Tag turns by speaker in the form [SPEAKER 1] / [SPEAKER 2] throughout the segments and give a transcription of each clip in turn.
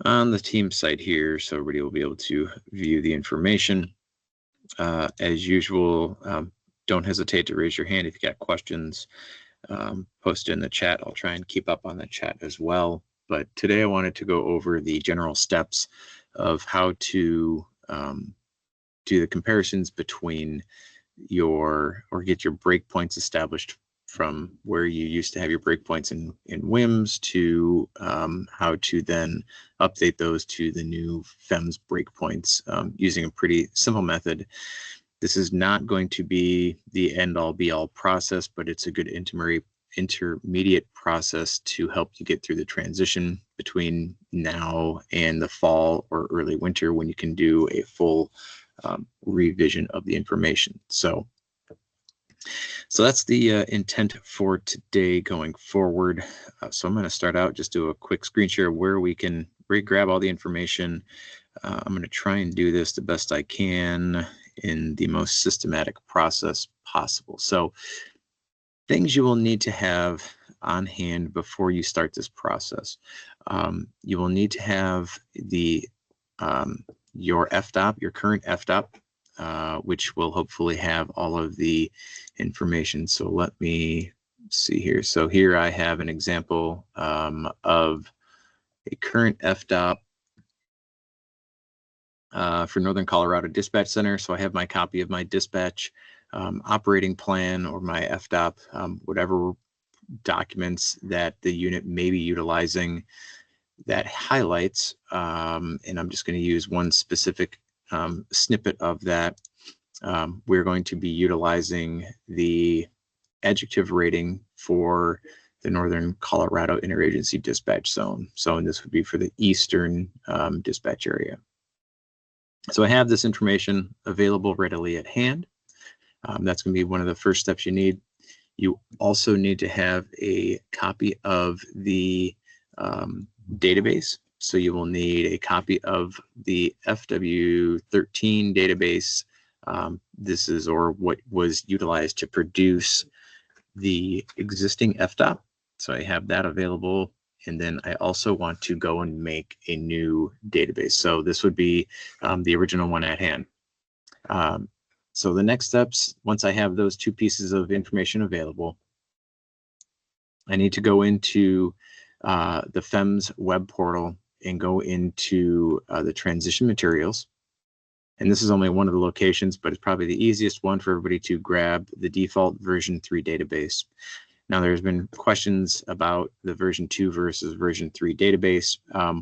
[SPEAKER 1] on the team site here, so everybody will be able to view the information. As usual, don't hesitate to raise your hand if you got questions. Post in the chat. I'll try and keep up on the chat as well. But today I wanted to go over the general steps of how to do the comparisons between get your breakpoints established from where you used to have your breakpoints in FEMS to how to then update those to the new FEMS breakpoints using a pretty simple method. This is not going to be the end-all be-all process, but it's a good intermediate process to help you get through the transition between now and the fall or early winter when you can do a full revision of the information. So that's the intent for today going forward. So I'm going to start out, just do a quick screen share where we can grab all the information. I'm going to try and do this the best I can in the most systematic process possible. So things you will need to have on hand before you start this process. You will need to have the your FDOP, your current FDOP, which will hopefully have all of the information. So let me see here. So here I have an example of a current FDOP for Northern Colorado Dispatch Center. So I have my copy of my dispatch operating plan or my FDOP, whatever documents that the unit may be utilizing that highlights, and I'm just going to use one specific snippet of that. We're going to be utilizing the adjective rating for the Northern Colorado Interagency Dispatch Zone. So, and this would be for the Eastern dispatch area. So I have this information available readily at hand. That's going to be one of the first steps you need. You also need to have a copy of the database. So you will need a copy of the FW13 database. This is what was utilized to produce the existing FDOP. So I have that available. And then I also want to go and make a new database. So this would be the original one at hand. So the next steps, once I have those two pieces of information available, I need to go into the FEMS web portal and go into the transition materials. And this is only one of the locations, but it's probably the easiest one for everybody to grab the default version 3 database. Now, there's been questions about the version 2 versus version 3 database,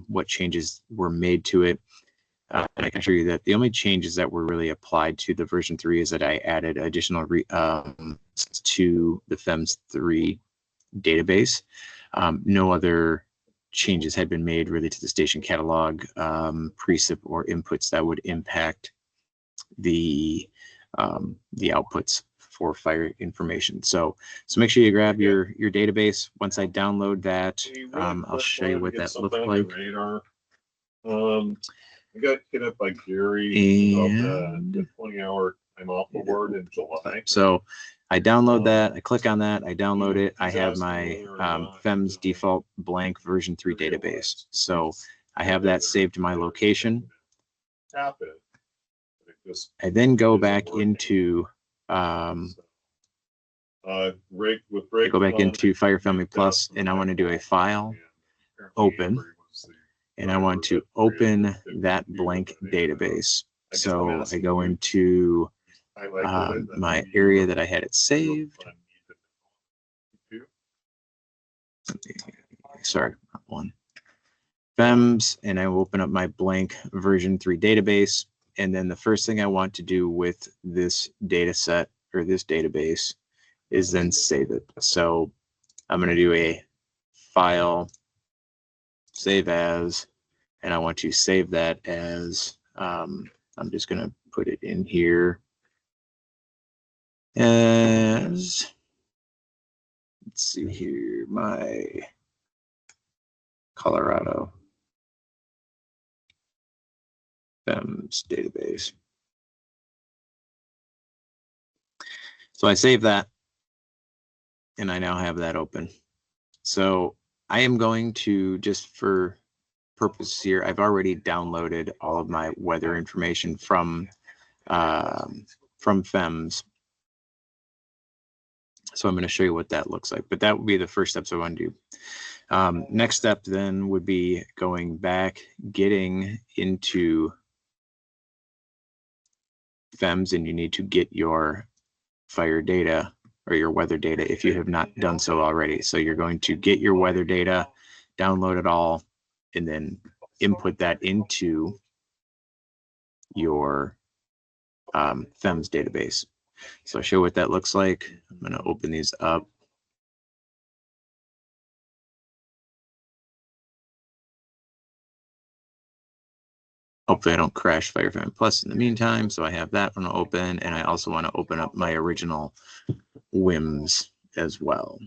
[SPEAKER 1] what changes were made to it. And I can assure you that the only changes that were really applied to the version 3 is that I added additional to the FEMS 3 database. No other changes had been made really to the station catalog, precip, or inputs that would impact the outputs for fire information. So make sure you grab your database. Once I download that, I'll show you what that looks like.
[SPEAKER 2] I got hit up by Gary about the 20-hour time off award in July.
[SPEAKER 1] So I download that, I click on that, I download it. I have my FEMS default blank version 3 database. So I have that saved to my location. I then go back into Fire Family Plus, and I want to do a file open, and I want to open that blank database. So I go into my area that I had it saved. Sorry, not one. FEMS, and I will open up my blank version 3 database. And then the first thing I want to do with this data set or this database is then save it. So I'm going to do a file, save as, and I want to save that as, I'm just going to put it in here as, let's see here, my Colorado FEMS database. So I save that, and I now have that open. So I am going to, just for purposes here, I've already downloaded all of my weather information from FEMS. So I'm going to show you what that looks like, but that would be the first steps I want to do. Next step then would be going back, getting into FEMS, and you need to get your fire data or your weather data if you have not done so already. So you're going to get your weather data, download it all, and then input that into your FEMS database. So I'll show you what that looks like. I'm going to open these up. Hopefully I don't crash FireFM Plus in the meantime. So I have that one open, and I also want to open up my original WIMS as well.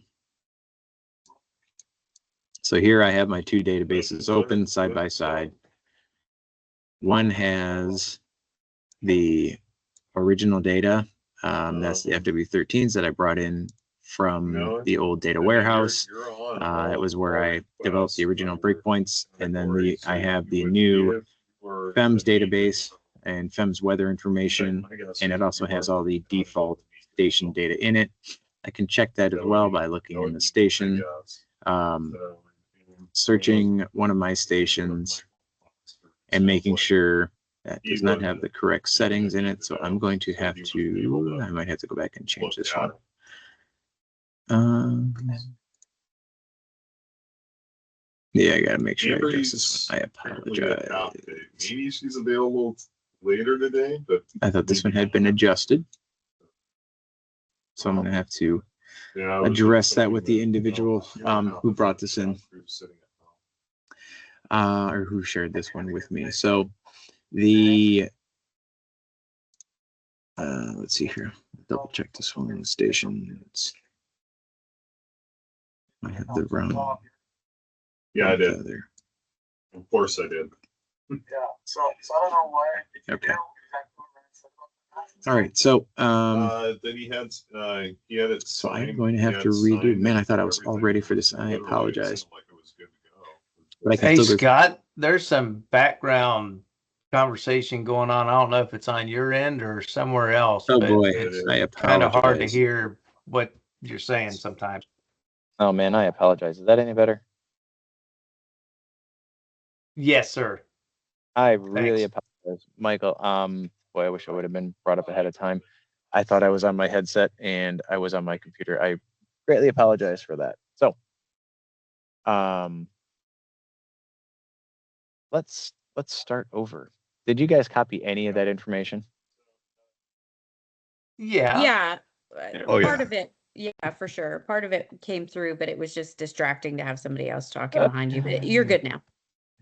[SPEAKER 1] So here I have my two databases open side by side. One has the original data. That's the FW13s that I brought in from the old data warehouse. It was where I developed the original breakpoints. And then I have the new FEMS database and FEMS weather information. And it also has all the default station data in it. I can check that as well by looking in the station, searching one of my stations and making sure that does not have the correct settings in it. So I'm going to have to, I might have to go back and change this one. Yeah, I gotta make sure I adjust this one. I apologize.
[SPEAKER 2] Maybe she's available later today, but
[SPEAKER 1] I thought this one had been adjusted. So I'm gonna have to address that with the individual who brought this in. Or who shared this one with me. So the let's see here. Double check this one in the station. I have the wrong.
[SPEAKER 2] Yeah, I did.
[SPEAKER 1] There.
[SPEAKER 2] Of course I did.
[SPEAKER 3] Yeah. So I don't know why.
[SPEAKER 1] Okay. All right. So
[SPEAKER 2] then he had it.
[SPEAKER 1] So I'm going to have to redo. Man, I thought I was all ready for this. I apologize.
[SPEAKER 3] But I can hey Scott, there's some background conversation going on. I don't know if it's on your end or somewhere else.
[SPEAKER 1] Oh
[SPEAKER 3] but
[SPEAKER 1] boy,
[SPEAKER 3] it's
[SPEAKER 1] I apologize.
[SPEAKER 3] Kind of hard to hear what you're saying sometimes.
[SPEAKER 4] Oh man, I apologize. Is that any better?
[SPEAKER 3] Yes, sir.
[SPEAKER 4] I really apologize, Michael. Boy, I wish I would have been brought up ahead of time. I thought I was on my headset and I was on my computer. I greatly apologize for that. So, let's start over. Did you guys copy any of that information?
[SPEAKER 3] Yeah.
[SPEAKER 5] Part of it, yeah, for sure. Part of it came through, but it was just distracting to have somebody else talking behind you. But you're good now.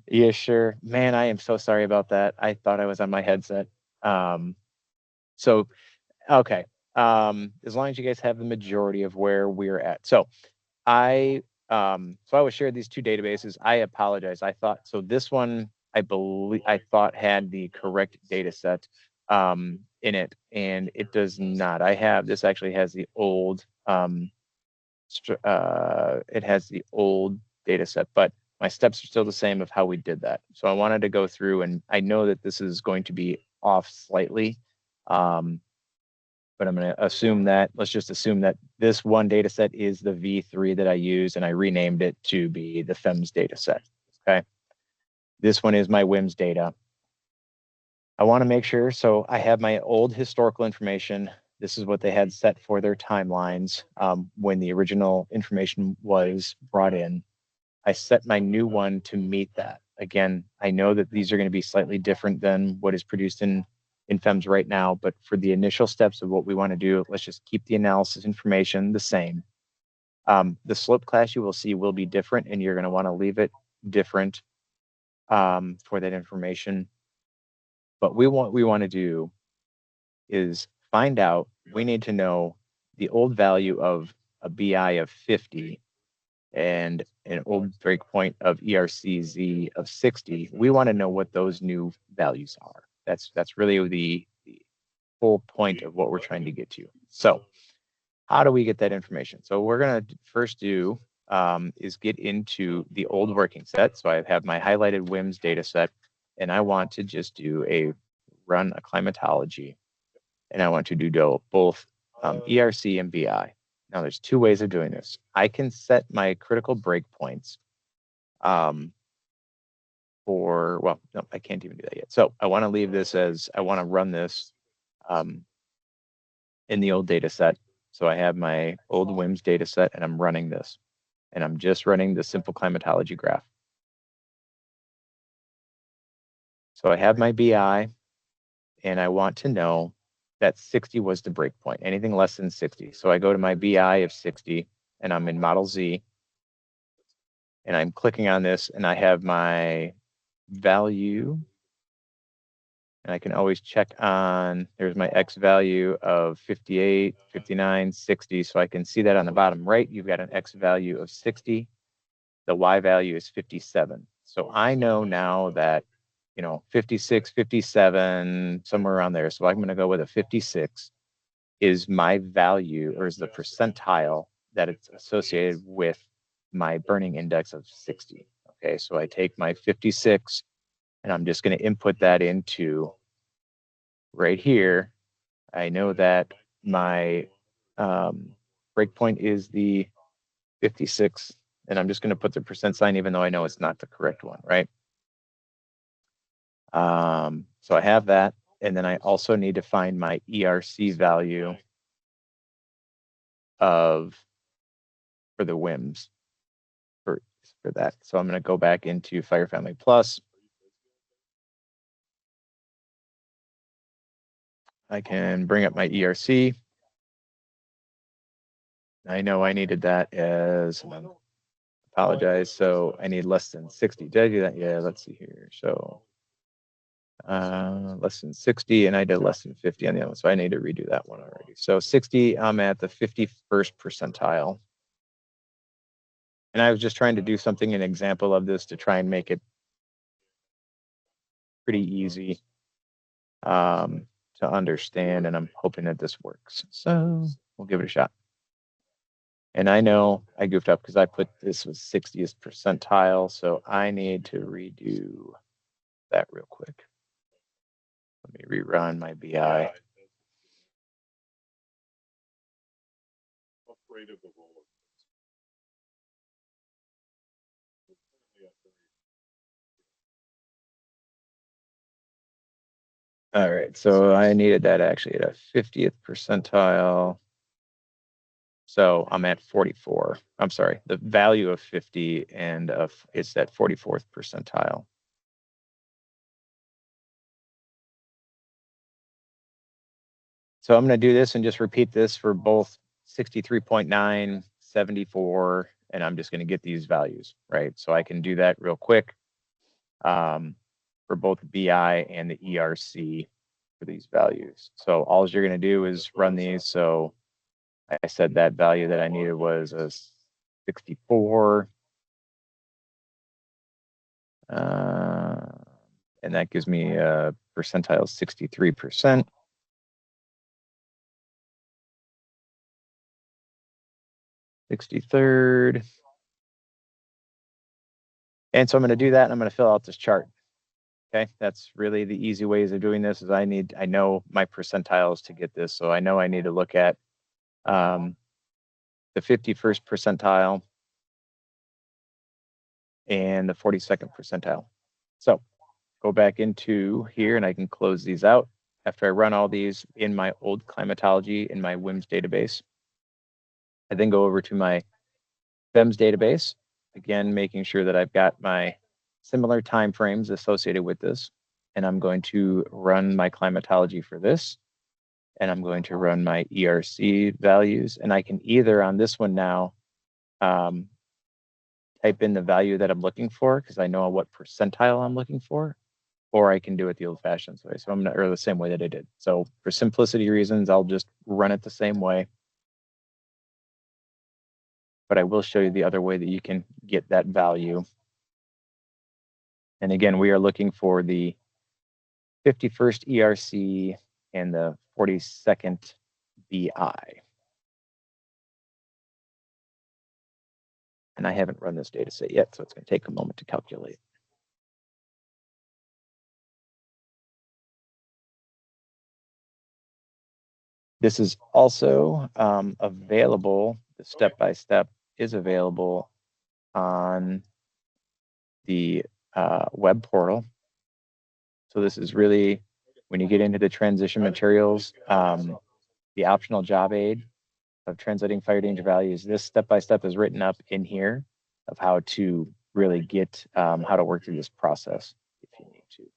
[SPEAKER 4] Yeah, sure. Man, I am so sorry about that. I thought I was on my headset. So, okay. As long as you guys have the majority of where we're at. So I was shared these two databases. I apologize. I thought, so this one, I thought had the correct data set in it, and it does not. This actually has the old, it has the old data set, but my steps are still the same of how we did that. So I wanted to go through, and I know that this is going to be off slightly, but I'm going to assume that, let's just assume that this one data set is the V3 that I use, and I renamed it to be the FEMS data set. Okay. This one is my WIMS data. I want to make sure, so I have my old historical information. This is what they had set for their timelines when the original information was brought in. I set my new one to meet that. Again, I know that these are going to be slightly different than what is produced in FEMS right now, but for the initial steps of what we want to do, let's just keep the analysis information the same. The slope class you will see will be different, and you're going to want to leave it different for that information. But what we want to do is find out, we need to know the old value of a BI of 50 and an old breakpoint of ERCZ of 60. We want to know what those new values are. That's really the whole point of what we're trying to get to. So how do we get that information? So we're going to first do is get into the old working set. So I have my highlighted WIMS data set, and I want to just run a climatology, and I want to do both ERC and BI. Now there's two ways of doing this. I can set my critical breakpoints well, no, I can't even do that yet. So I want to leave this as, I want to run this in the old data set. So I have my old WIMS data set and I'm running this. And I'm just running the simple climatology graph. So I have my BI and I want to know that 60 was the breakpoint, anything less than 60. So I go to my BI of 60 and I'm in Model Z. And I'm clicking on this and I have my value. And I can always check on, there's my X value of 58, 59, 60. So I can see that on the bottom right, you've got an X value of 60. The Y value is 57. So I know now that, 56, 57, somewhere around there. So I'm going to go with a 56 is my value, or is the percentile that it's associated with my burning index of 60. Okay, so I take my 56 and I'm just going to input that into right here. I know that my breakpoint is the 56, and I'm just going to put the percent sign, even though I know it's not the correct one, right? So I have that, and then I also need to find my ERC value for the WIMS for that. So I'm going to go back into Fire Family Plus. I can bring up my ERC. I know I needed that as, apologize. So I need less than 60. Did I do that? Yeah, let's see here. So less than 60, and I did less than 50 on the other one. So I need to redo that one already. So 60, I'm at the 51st percentile. And I was just trying to do something, an example of this to try and make it pretty easy to understand. And I'm hoping that this works. So we'll give it a shot. And I know I goofed up because I put this was 60th percentile. So I need to redo that real quick. Let me rerun my BI. All right, so I needed that actually at a 50th percentile. So I'm at 44. I'm sorry, the value of 50 and it's that 44th percentile. So I'm going to do this and just repeat this for both 63.9, 74, and I'm just going to get these values, right? So I can do that real quick for both BI and the ERC for these values. So all you're going to do is run these. So I said that value that I needed was a 64. And that gives me a percentile 63%. Sixty-third. And so I'm going to do that, and I'm going to fill out this chart. Okay, that's really the easy ways of doing this. Is I know my percentiles to get this, so I know I need to look at the 51st percentile and the 42nd percentile. So go back into here, and I can close these out after I run all these in my old climatology in my WIMS database. I then go over to my FEMS database, again, making sure that I've got my similar timeframes associated with this. And I'm going to run my climatology for this. And I'm going to run my ERC values. And I can either on this one now type in the value that I'm looking for because I know what percentile I'm looking for, or I can do it the old-fashioned way. So I'm not, or the same way that I did. So for simplicity reasons, I'll just run it the same way. But I will show you the other way that you can get that value. And again, we are looking for the 51st ERC and the 42nd BI. And I haven't run this data set yet, so it's going to take a moment to calculate. This is also available, the step-by-step is available on the web portal. So this is really, when you get into the transition materials, the optional job aid of translating fire danger values, this step-by-step is written up in here of how to really get, how to work through this process if you need to.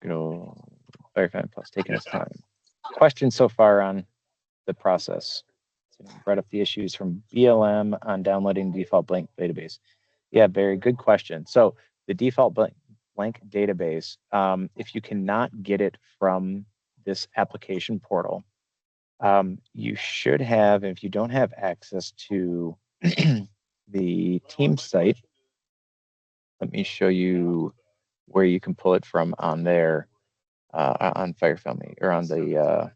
[SPEAKER 4] Good old Firefighting Plus taking its time. Questions so far on the process? Brought up the issues from BLM on downloading default blank database. Yeah, very good question. So the default blank database, if you cannot get it from this application portal, you should have, if you don't have access to the team site, let me show you where you can pull it from on there, on FireFilm or on the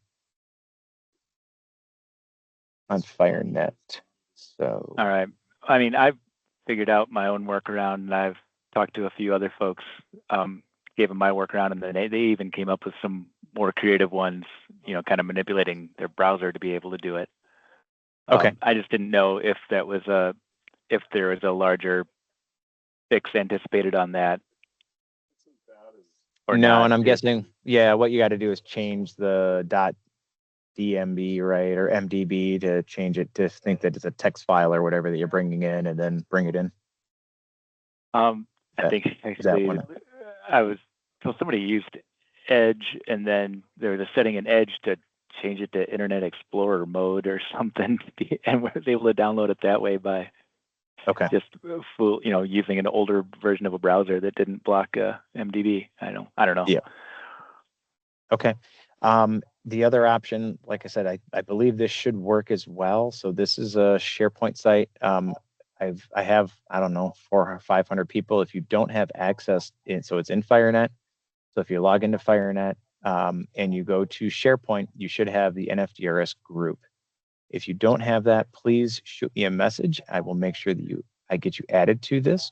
[SPEAKER 4] on FireNet. So
[SPEAKER 6] all right. I mean, I've figured out my own workaround, and I've talked to a few other folks, gave them my workaround, and then they even came up with some more creative ones, you know, kind of manipulating their browser to be able to do it.
[SPEAKER 4] Okay.
[SPEAKER 6] I just didn't know if that was if there was a larger fix anticipated on that.
[SPEAKER 4] Or no, and I'm guessing, yeah, what you got to do is change the .dmb, right, or mdb to change it to think that it's a text file or whatever that you're bringing in, and then bring it in.
[SPEAKER 6] I think actually I was told somebody used Edge, and then there was a setting in Edge to change it to Internet Explorer mode or something, and was able to download it that way by just using an older version of a browser that didn't block MDB. I don't know.
[SPEAKER 4] Yeah. Okay. The other option, like I said, I believe this should work as well. So this is a SharePoint site. I have, I don't know, 400 or 500 people. If you don't have access so it's in FireNet. So if you log into FireNet and you go to SharePoint, you should have the NFDRS group. If you don't have that, please shoot me a message. I will make sure that I get you added to this.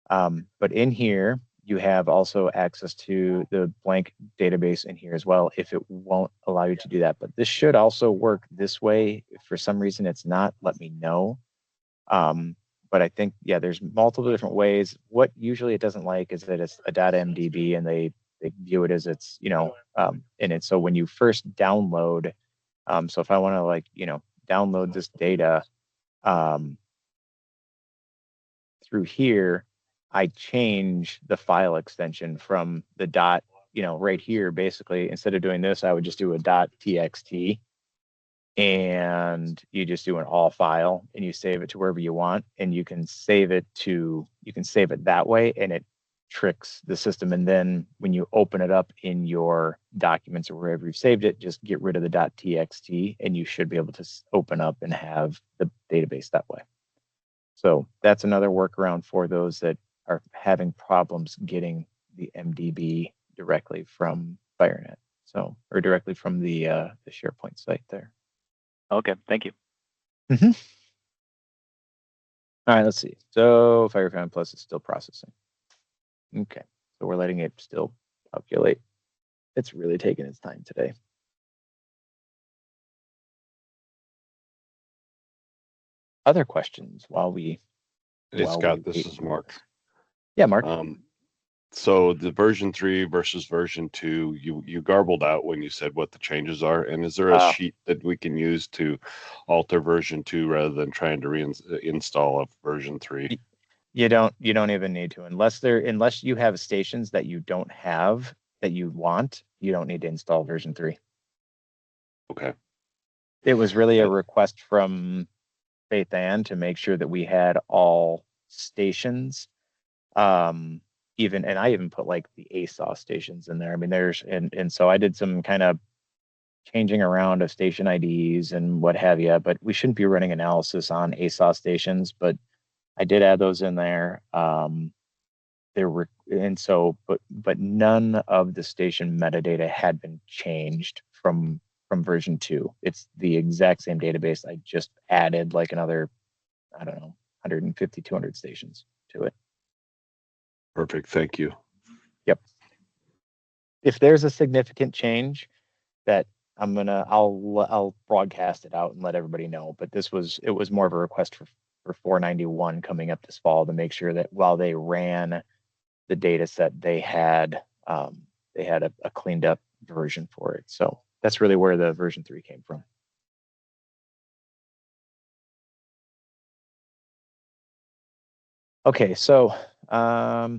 [SPEAKER 4] But in here, you have also access to the blank database in here as well, if it won't allow you to do that. But this should also work this way. If for some reason it's not, let me know. But I think, yeah, there's multiple different ways. What usually it doesn't like is that it's a .mdb, and they view it as it's, in it. So when you first download, so if I want to download this data through here, I change the file extension from the dot, right here, basically. Instead of doing this, I would just do a .txt, and you just do an all file, and you save it to wherever you want, and you can save it that way, and it tricks the system. And then when you open it up in your documents or wherever you've saved it, just get rid of the .txt, and you should be able to open up and have the database that way. So that's another workaround for those that are having problems getting the MDB directly from FireNet, or directly from the SharePoint site there.
[SPEAKER 6] Okay, thank you.
[SPEAKER 4] Mm-hmm. All right, let's see. So FireFan Plus is still processing. Okay, so we're letting it still calculate. It's really taking its time today. Other questions while we...
[SPEAKER 7] Hey, Scott, this is Mark.
[SPEAKER 4] Yeah, Mark.
[SPEAKER 7] So the version 3 versus version 2, you garbled out when you said what the changes are. And is there a sheet that we can use to alter version 2 rather than trying to reinstall a version 3?
[SPEAKER 4] You don't even need to, unless you have stations that you don't have that you want. You don't need to install version 3.
[SPEAKER 7] Okay.
[SPEAKER 4] It was really a request from Faith Ann to make sure that we had all stations. And I even put like the ASOS stations in there. I mean, and so I did some kind of changing around of station IDs and what have you, but we shouldn't be running analysis on ASOS stations, but I did add those in there. but none of the station metadata had been changed from version 2. It's the exact same database. I just added like another, I don't know, 150, 200 stations to it.
[SPEAKER 7] Perfect. Thank you.
[SPEAKER 4] Yep. If there's a significant change that I'll broadcast it out and let everybody know. But it was more of a request for 491 coming up this fall to make sure that while they ran the data set, they had a cleaned up version for it. So that's really where the version 3 came from. Okay, so I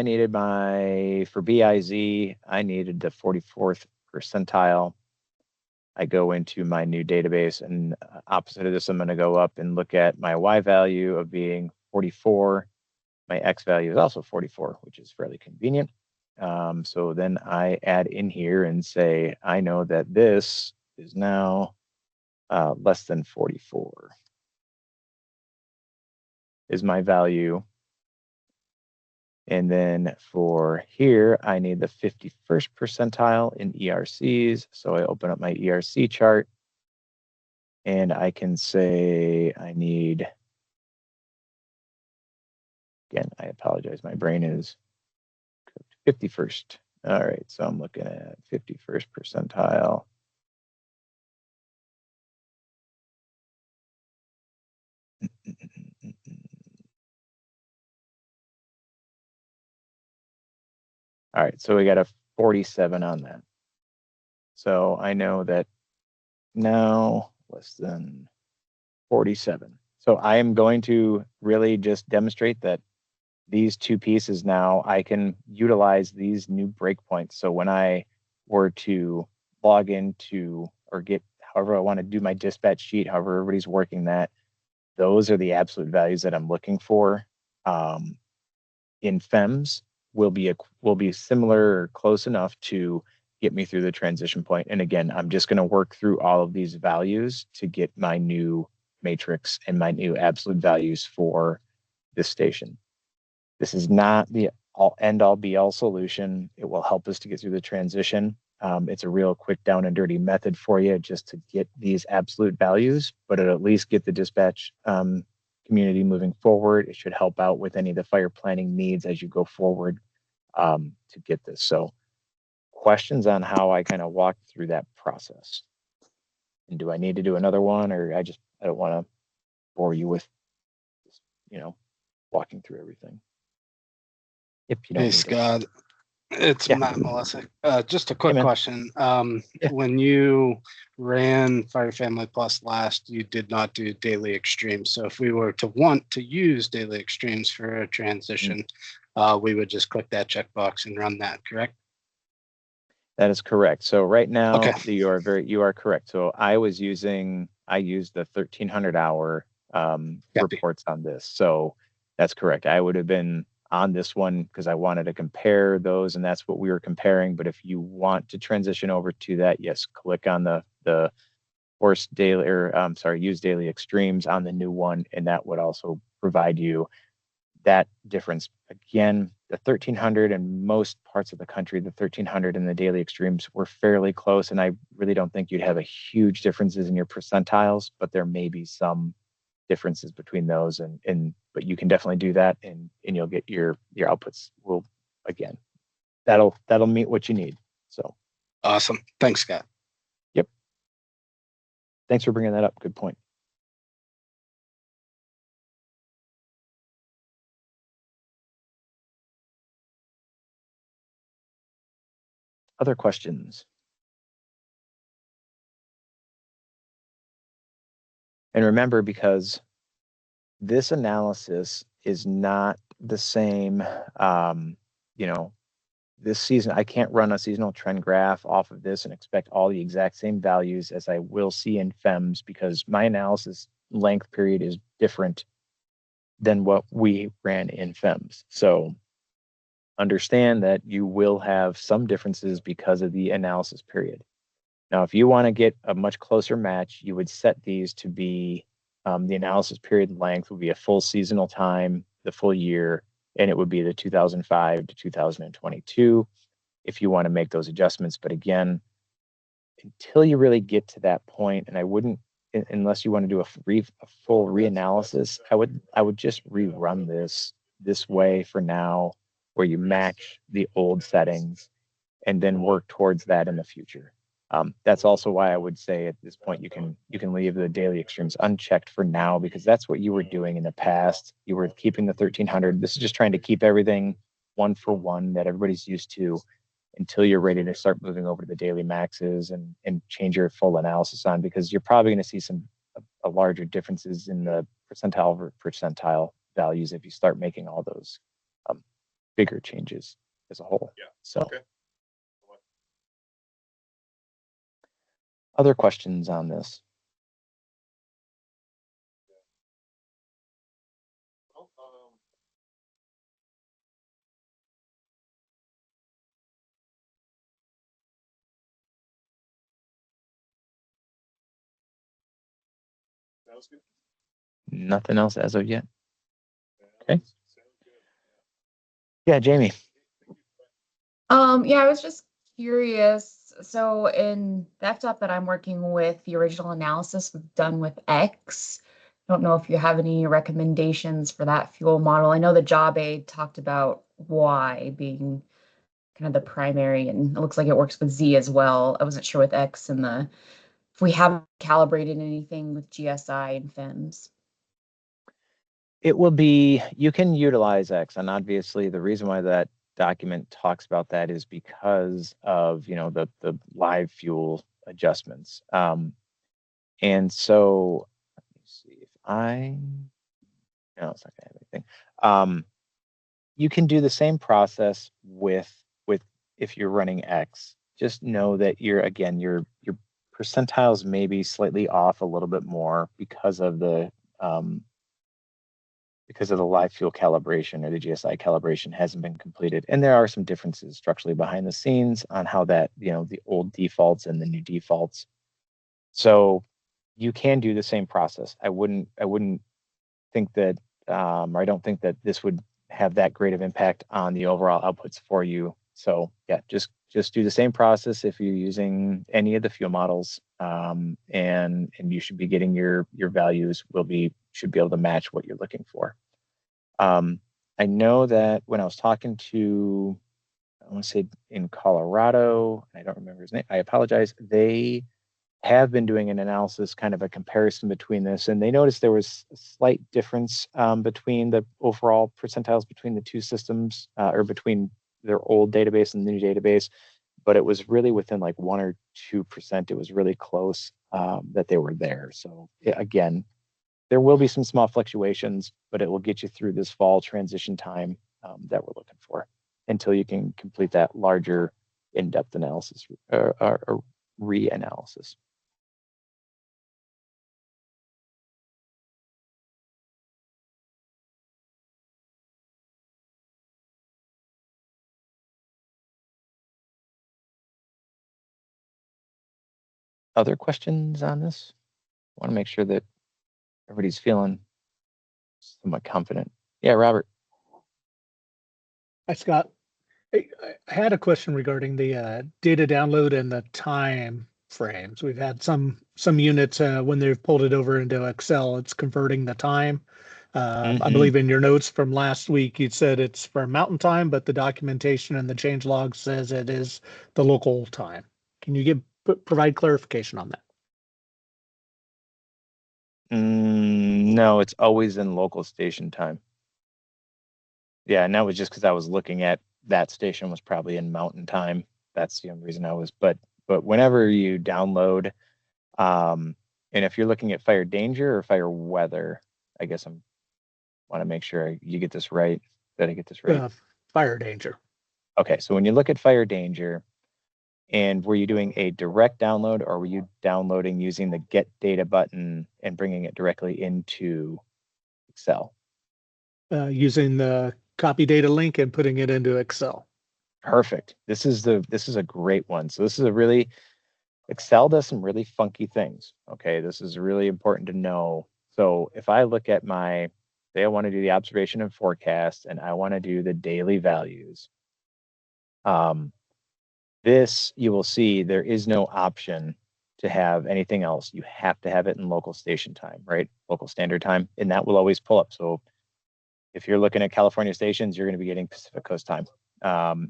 [SPEAKER 4] needed for BIZ, I needed the 44th percentile. I go into my new database, and opposite of this, I'm going to go up and look at my Y value of being 44. My X value is also 44, which is fairly convenient. So then I add in here and say, I know that this is now less than 44 is my value. And then for here, I need the 51st percentile in ERCs. So I open up my ERC chart and I can say I need, again, I apologize, my brain is 51st. All right, so I'm looking at 51st percentile. All right, so we got a 47 on that. So I know that now less than 47. So I am going to really just demonstrate that these two pieces now, I can utilize these new breakpoints. So when I were to log into or get however I want to do my dispatch sheet, however everybody's working that, those are the absolute values that I'm looking for. In FEMS will be similar or close enough to get me through the transition point. And again, I'm just going to work through all of these values to get my new matrix and my new absolute values for this station. This is not the end all be all solution. It will help us to get through the transition. It's a real quick down and dirty method for you just to get these absolute values, but it'll at least get the dispatch community moving forward. It should help out with any of the fire planning needs as you go forward to get this. So questions on how I kind of walked through that process? And do I need to do another one, or I don't want to bore you with, walking through everything. If you don't.
[SPEAKER 8] Hey, Scott, it's Matt Malesic. Just a quick question.
[SPEAKER 4] Yeah.
[SPEAKER 8] When you ran Fire Family Plus last, you did not do daily extremes. So if we were to want to use daily extremes for a transition, we would just click that checkbox and run that, correct?
[SPEAKER 4] That is correct. So right now,
[SPEAKER 8] Okay.
[SPEAKER 4] you are correct. So I used the 1300 hour reports on this. So that's correct. I would have been on this one because I wanted to compare those, and that's what we were comparing. But if you want to transition over to that, yes, click on the use daily extremes on the new one, and that would also provide you that difference. Again, the 1300 in most parts of the country, the 1300 and the daily extremes were fairly close, and I really don't think you'd have a huge differences in your percentiles, but there may be some differences between those, but you can definitely do that, and you'll get your outputs will, again, that'll meet what you need. So
[SPEAKER 8] awesome. Thanks, Scott.
[SPEAKER 4] Yep. Thanks for bringing that up. Good point. Other questions? And remember, because this analysis is not the same, this season, I can't run a seasonal trend graph off of this and expect all the exact same values as I will see in FEMS, because my analysis length period is different than what we ran in FEMS. So understand that you will have some differences because of the analysis period. Now, if you want to get a much closer match, you would set these to be the analysis period length will be a full seasonal time, the full year, and it would be the 2005 to 2022 if you want to make those adjustments. But again, until you really get to that point, and I wouldn't, unless you want to do a full reanalysis, I would just rerun this way for now, where you match the old settings and then work towards that in the future. That's also why I would say at this point you can leave the daily extremes unchecked for now, because that's what you were doing in the past. You were keeping the 1300. This is just trying to keep everything one for one that everybody's used to until you're ready to start moving over to the daily maxes and change your full analysis on, because you're probably going to see some a larger differences in the percentile values if you start making all those bigger changes as a whole.
[SPEAKER 2] Yeah.
[SPEAKER 4] So.
[SPEAKER 2] Okay.
[SPEAKER 4] Other questions on this? Nothing else as of yet. Okay. Yeah, Jamie.
[SPEAKER 9] Yeah, I was just curious. So in the FDAP that I'm working with, the original analysis was done with X. I don't know if you have any recommendations for that fuel model. I know the job aid talked about Y being kind of the primary, and it looks like it works with Z as well. I wasn't sure with X and if we haven't calibrated anything with GSI and FEMS.
[SPEAKER 4] It will be, you can utilize X, and obviously the reason why that document talks about that is because of, the live fuel adjustments. And so let me see if no, it's not gonna have anything. You can do the same process with if you're running X. Just know that your percentiles may be slightly off a little bit more because of the live fuel calibration, or the GSI calibration hasn't been completed. And there are some differences structurally behind the scenes on how that, the old defaults and the new defaults. So you can do the same process. I wouldn't think that, or I don't think that this would have that great of impact on the overall outputs for you. So yeah, just do the same process if you're using any of the fuel models, and you should be getting your values should be able to match what you're looking for. I know that when I was talking to, I want to say in Colorado, I don't remember his name, I apologize, they have been doing an analysis, kind of a comparison between this, and they noticed there was a slight difference between the overall percentiles between the two systems, or between their old database and the new database, but it was really within like 1 or 2%. It was really close that they were there. So again, there will be some small fluctuations, but it will get you through this fall transition time that we're looking for until you can complete that larger in-depth analysis or reanalysis. Other questions on this? I want to make sure that everybody's feeling somewhat confident. Yeah, Robert.
[SPEAKER 10] Hi, Scott. I had a question regarding the data download and the time frames. We've had some units when they've pulled it over into Excel, it's converting the time. I believe in your notes from last week, you said it's for Mountain Time, but the documentation and the change log says it is the local time. Can you provide clarification on that?
[SPEAKER 4] No, it's always in local station time. Yeah, and that was just because I was looking at that station was probably in Mountain Time. That's the only reason I was, but whenever you download, and if you're looking at fire danger or fire weather, I guess want to make sure you get this right, that I get this right.
[SPEAKER 10] Fire danger.
[SPEAKER 4] Okay, so when you look at fire danger, and were you doing a direct download, or were you downloading using the get data button and bringing it directly into Excel?
[SPEAKER 10] Using the copy data link and putting it into Excel.
[SPEAKER 4] Perfect. This is a great one. So this is Excel does some really funky things. Okay, this is really important to know. So if I look at the say I want to do the observation and forecast, and I want to do the daily values. This, you will see there is no option to have anything else. You have to have it in local station time, right? Local standard time, and that will always pull up. So if you're looking at California stations, you're going to be getting Pacific Coast time.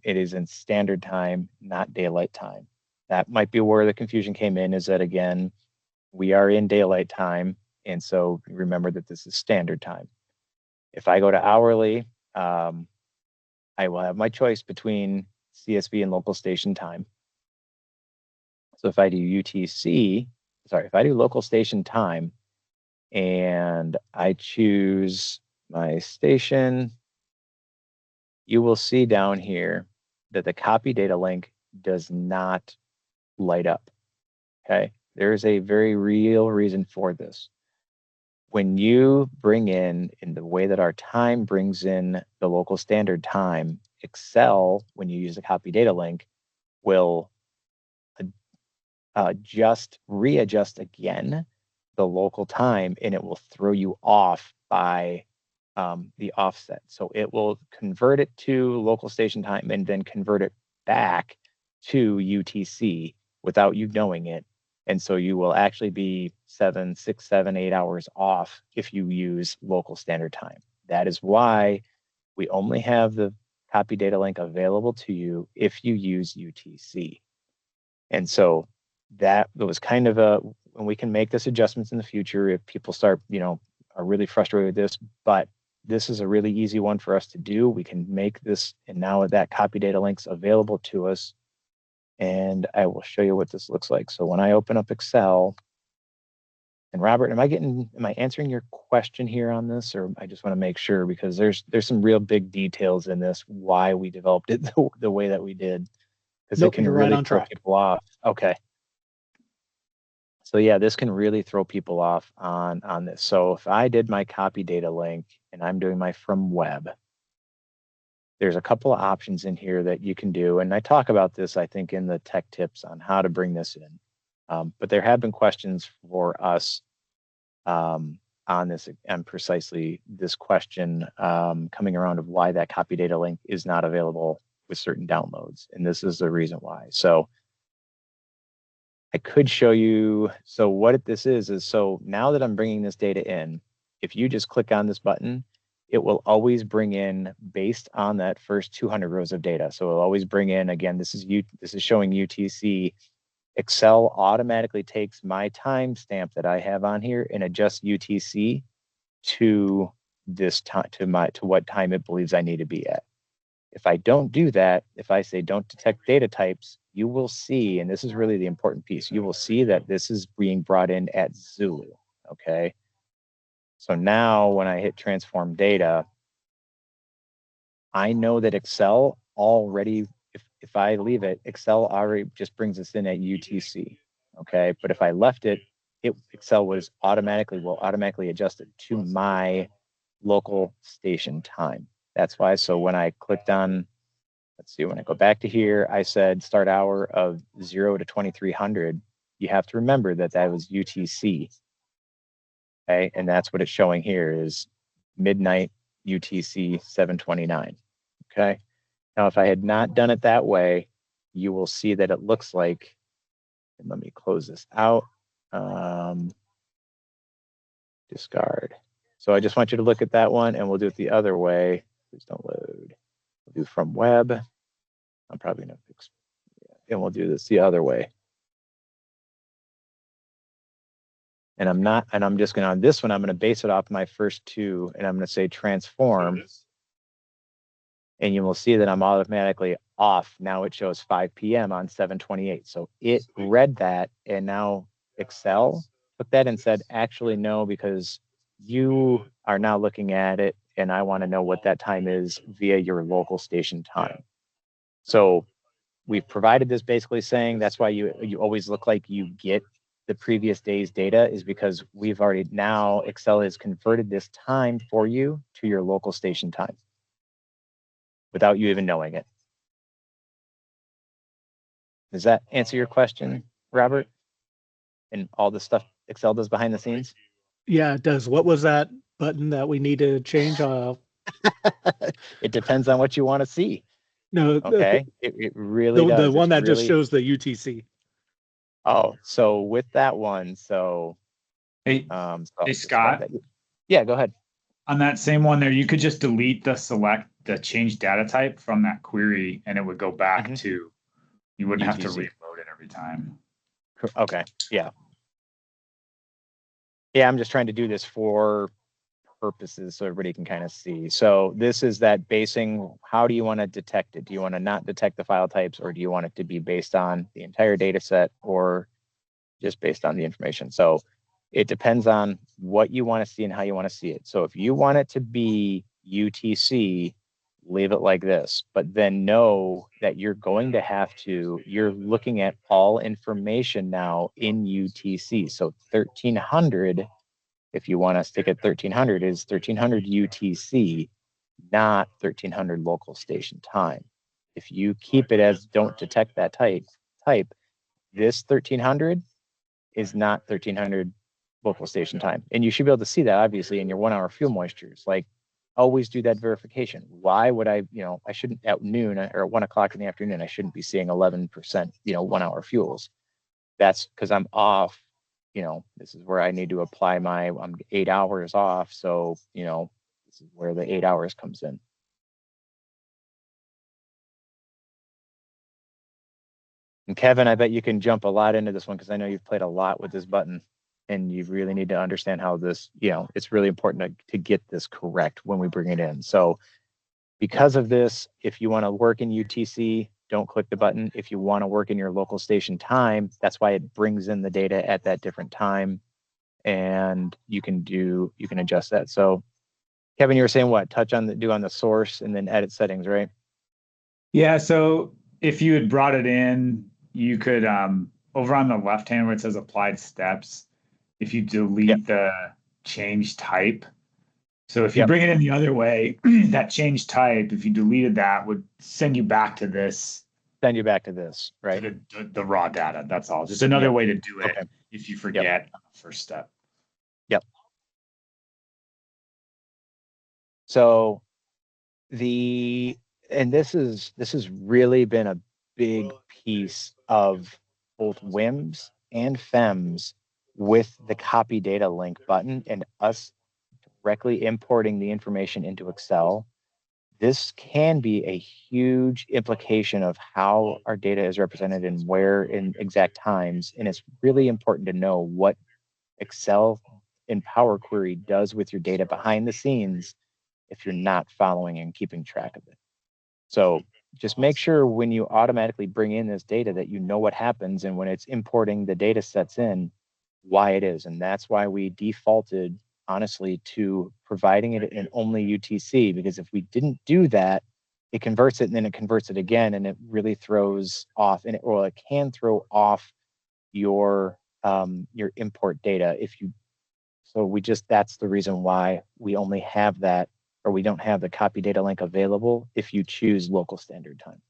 [SPEAKER 4] It is in standard time, not daylight time. That might be where the confusion came in, is that again, we are in daylight time. And so remember that this is standard time. If I go to hourly, I will have my choice between CSV and local station time. So if I do UTC, sorry, if I do local station time and I choose my station, you will see down here that the copy data link does not light up. Okay, there's a very real reason for this. When you bring in the way that our time brings in the local standard time, Excel, when you use the copy data link, will readjust again the local time, and it will throw you off by the offset. So it will convert it to local station time and then convert it back to UTC without you knowing it. And so you will actually be 6, 7, 8 hours off if you use local standard time. That is why we only have the copy data link available to you if you use UTC. And so that was kind of and we can make this adjustments in the future if people start, are really frustrated with this, but this is a really easy one for us to do. We can make this, and now that copy data link's available to us, and I will show you what this looks like. So when I open up Excel, and Robert, am I answering your question here on this, or I just want to make sure, because there's some real big details in this, why we developed it the way that we did, because it can really throw people off. Okay. So yeah, this can really throw people off on this. So if I did my copy data link and I'm doing my from web, there's a couple of options in here that you can do. And I talk about this, I think, in the tech tips on how to bring this in. But there have been questions for us on this, and precisely this question coming around of why that copy data link is not available with certain downloads. And this is the reason why. So I could show you. So what this is so now that I'm bringing this data in, if you just click on this button, it will always bring in based on that first 200 rows of data. So it'll always bring in, again, this is showing UTC. Excel automatically takes my timestamp that I have on here and adjusts UTC to this time, to what time it believes I need to be at. If I don't do that, if I say don't detect data types, you will see, and this is really the important piece, you will see that this is being brought in at Zulu, okay? So now when I hit transform data, I know that Excel already, if I leave it, Excel already just brings us in at UTC, okay? But if I left it, Excel will automatically adjust it to my local station time. That's why, so when I clicked on, let's see, when I go back to here, I said start hour of 0 to 2300. You have to remember that was UTC. Okay, and that's what it's showing here is midnight UTC 729. Okay, now if I had not done it that way, you will see that it looks like, and let me close this out, discard. So I just want you to look at that one, and we'll do it the other way. Please don't load. We'll do from web. I'm probably going to fix, and we'll do this the other way. And I'm just going to, on this one, I'm going to base it off my first two, and I'm going to say transform. And you will see that I'm automatically off. Now it shows 5 p.m. on 7/28. So it read that, and now Excel took that and said, actually, no, because you are now looking at it, and I want to know what that time is via your local station time. So we've provided this basically saying that's why you always look like you get the previous day's data, is because we've already, now Excel has converted this time for you to your local station time without you even knowing it. Does that answer your question, Robert? And all the stuff Excel does behind the scenes?
[SPEAKER 10] Yeah, it does. What was that button that we need to change?
[SPEAKER 4] It depends on what you want to see.
[SPEAKER 10] No,
[SPEAKER 4] Okay, it really does.
[SPEAKER 10] the one
[SPEAKER 4] It's
[SPEAKER 10] that just
[SPEAKER 4] really,
[SPEAKER 10] shows the UTC.
[SPEAKER 4] oh, so with that one, so
[SPEAKER 11] Hey,
[SPEAKER 4] so I'll
[SPEAKER 11] hey
[SPEAKER 4] just grab
[SPEAKER 11] Scott,
[SPEAKER 4] that. Yeah, go ahead.
[SPEAKER 11] on that same one there, you could just delete the change data type from that query and it would go back to, you wouldn't have to
[SPEAKER 4] UTC.
[SPEAKER 11] reload it every time.
[SPEAKER 4] Okay, yeah. Yeah, I'm just trying to do this for purposes so everybody can kind of see. So this is that basing, how do you want to detect it? Do you want to not detect the file types, or do you want it to be based on the entire data set, or just based on the information? So it depends on what you want to see and how you want to see it. So if you want it to be UTC, leave it like this, but then know that you're going to have to, you're looking at all information now in UTC. So 1300, if you want to stick at 1300, is 1300 UTC, not 1300 local station time. If you keep it as don't detect that type, this 1300 is not 1300 local station time. And you should be able to see that obviously in your 1 hour fuel moistures. Like, always do that verification. Why would I, I shouldn't at noon or at 1 o'clock in the afternoon, I shouldn't be seeing 11%, 1 hour fuels. That's because I'm off. This is where I need to apply I'm 8 hours off. So, this is where the 8 hours comes in. And Kevin, I bet you can jump a lot into this one because I know you've played a lot with this button and you really need to understand how this, it's really important to get this correct when we bring it in. So because of this, if you want to work in UTC, don't click the button. If you want to work in your local station time, that's why it brings in the data at that different time. And you can adjust that. So Kevin, you were saying what? Do on the source and then edit settings, right?
[SPEAKER 11] Yeah, so if you had brought it in, you could over on the left hand where it says applied steps, if you delete the change type. So if you bring it in the other way, that change type, if you deleted that, would send you back to this.
[SPEAKER 4] Send you back to this, right?
[SPEAKER 11] To the raw data. That's all. Just another way to do it if you forget on the first step.
[SPEAKER 4] Yep. So this has really been a big piece of both WIMS and FEMS with the copy data link button and us directly importing the information into Excel. This can be a huge implication of how our data is represented and where in exact times. And it's really important to know what Excel and Power Query does with your data behind the scenes if you're not following and keeping track of it. So just make sure when you automatically bring in this data that you know what happens, and when it's importing the data sets in, why it is. And that's why we defaulted, honestly, to providing it in only UTC, because if we didn't do that, it converts it and then it converts it again, and it really throws off, it can throw off your import data that's the reason why we only have that, or we don't have the copy data link available if you choose local standard time.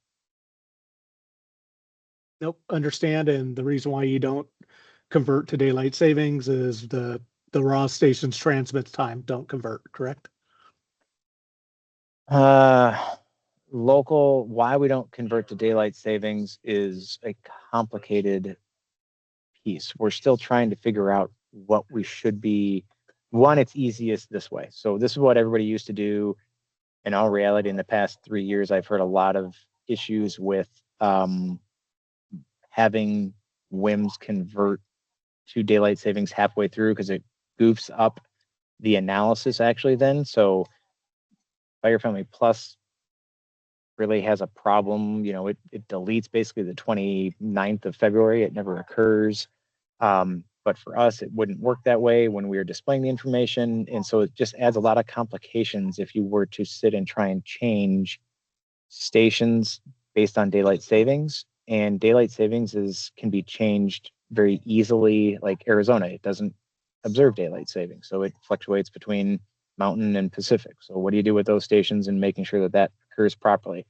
[SPEAKER 10] Nope, understand. And the reason why you don't convert to daylight savings is the raw station's transmit time don't convert, correct?
[SPEAKER 4] Local, why we don't convert to daylight savings is a complicated piece. We're still trying to figure out what we should be. One, it's easiest this way. So this is what everybody used to do. In all reality, in the past 3 years, I've heard a lot of issues with having WIMS convert to daylight savings halfway through because it goofs up the analysis actually then. So Fire Family Plus really has a problem. It deletes basically the 29th of February. It never occurs. But for us, it wouldn't work that way when we were displaying the information. And so it just adds a lot of complications if you were to sit and try and change stations based on daylight savings. And daylight savings can be changed very easily. Like Arizona, it doesn't observe daylight savings. So it fluctuates between Mountain and Pacific. So what do you do with those stations and making sure that that occurs properly?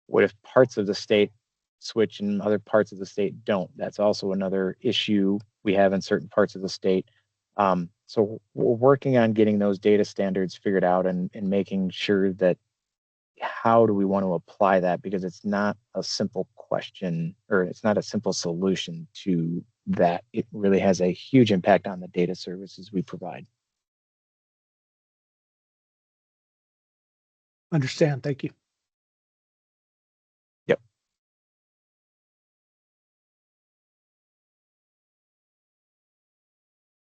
[SPEAKER 4] What if parts of the state switch and other parts of the state don't? That's also another issue we have in certain parts of the state. So we're working on getting those data standards figured out and making sure that how do we want to apply that, because it's not a simple question, or it's not a simple solution to that. It really has a huge impact on the data services we provide.
[SPEAKER 10] Understand. Thank you.
[SPEAKER 4] Yep.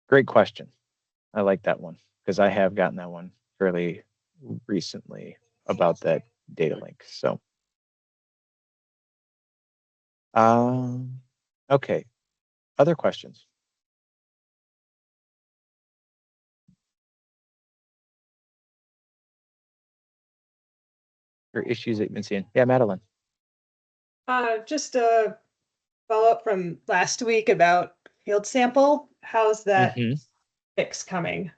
[SPEAKER 4] Great question. I like that one because I have gotten that one fairly recently about that data link. So, okay. Other questions? Or issues that you've been seeing? Yeah, Madeline.
[SPEAKER 12] Just a follow-up from last week about field sample. How's that fix coming?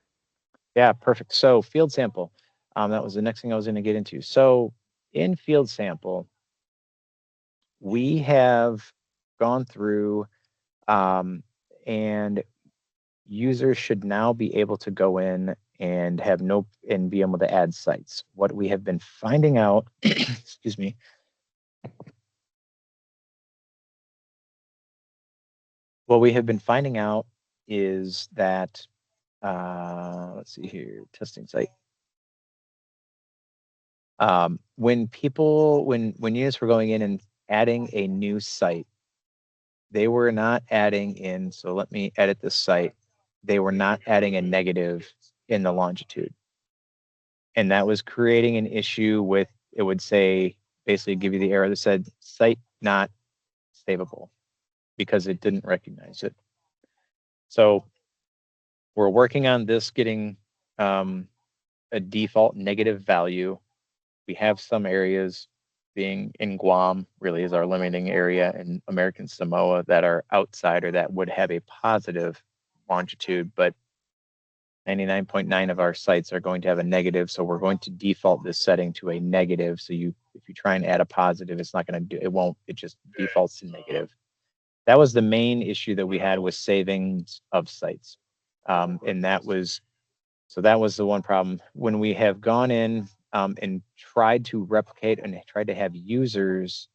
[SPEAKER 4] Yeah, perfect. So field sample, that was the next thing I was going to get into. So in field sample, we have gone through and users should now be able to go in and be able to add sites. What we have been finding out, excuse me. What we have been finding out is that, let's see here, testing site. When units were going in and adding a new site, they were not adding in, so let me edit this site. They were not adding a negative in the longitude. And that was creating an issue with, it would say, basically give you the error that said site not savable because it didn't recognize it. So we're working on this getting a default negative value. We have some areas, being in Guam really is our limiting area, and American Samoa, that are outside or that would have a positive longitude, but 99.9 of our sites are going to have a negative. So we're going to default this setting to a negative. So if you try and add a positive, it's not going to do, it just defaults to negative. That was the main issue that we had with savings of sites. And that was the one problem. When we have gone in and tried to replicate and tried to have users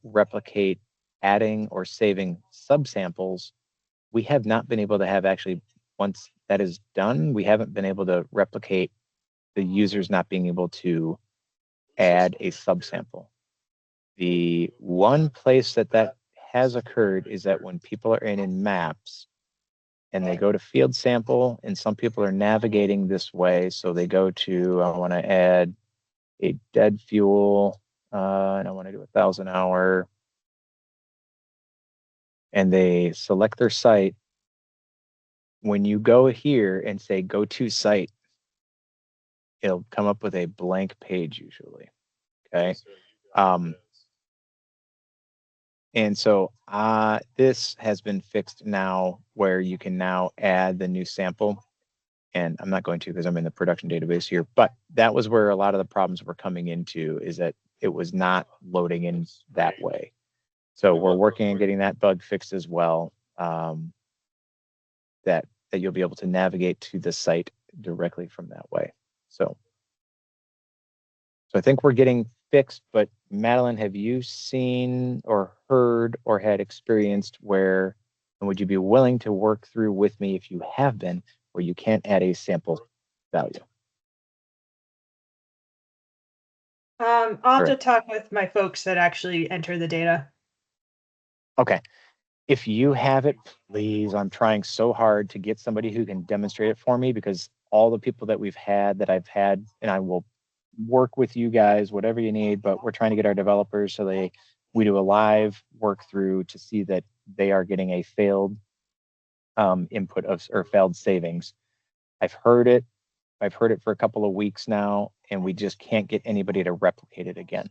[SPEAKER 4] replicate adding or saving subsamples, we have not been able to have actually, once that is done, we haven't been able to replicate the users not being able to add a subsample. The one place that has occurred is that when people are in maps and they go to field sample, and some people are navigating this way. So they go to, I want to add a dead fuel, and I want to do 1,000 hour. And they select their site. When you go here and say go to site, it'll come up with a blank page usually. Okay. And so this has been fixed now where you can now add the new sample. And I'm not going to because I'm in the production database here, but that was where a lot of the problems were coming into, is that it was not loading in that way. So we're working on getting that bug fixed as well, that you'll be able to navigate to the site directly from that way. So I think we're getting fixed, but Madeline, have you seen or heard or had experienced where, and would you be willing to work through with me if you have been, where you can't add a sample value?
[SPEAKER 12] I'll have to talk with my folks that actually enter the data.
[SPEAKER 4] Okay. If you have it, please, I'm trying so hard to get somebody who can demonstrate it for me, because all the people that I've had, and I will work with you guys, whatever you need, but we're trying to get our developers so we do a live work through to see that they are getting a failed input or failed savings. I've heard it for a couple of weeks now, and we just can't get anybody to replicate it again.